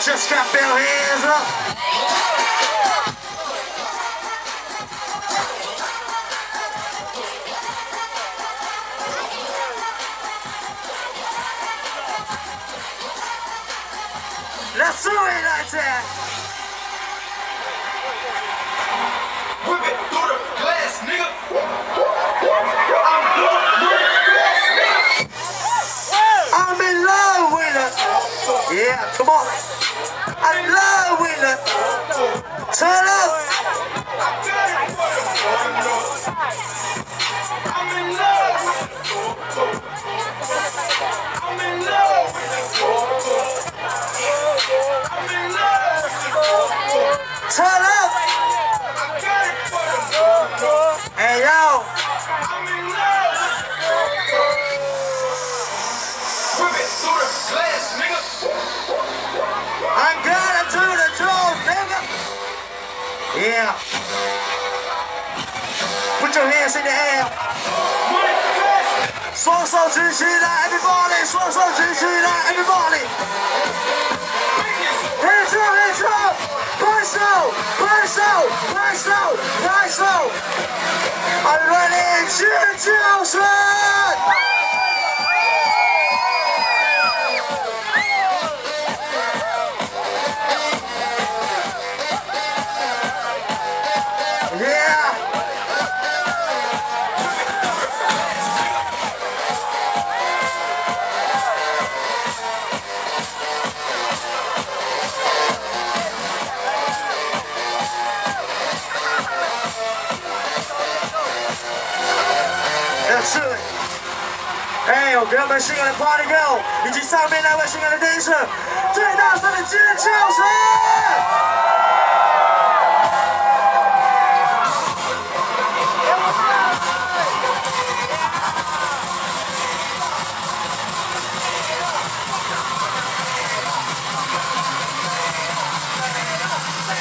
Just clap your hands up. Let's do it like that. Whip it through the glass, nigga. I'm in love with her. Yeah, come on. I'm in love with her. Turn up. I'm in love. I'm in love. I'm in love. Turn up. Hey, yo. I'm in love. Whip it through the glass, nigga. I'm gonna do the drone, nigga. Yeah. Put your hands in the air. 双手举起来 ，everybody， 双手举起来 ，everybody。Hands up, hands up， 拍手，拍手，拍手，拍手。I'm ready， 尖叫声。Yeah。是，哎，我给我们性感的 Party Girl 以及上面那位性感的 Dancer 最大声的尖叫声！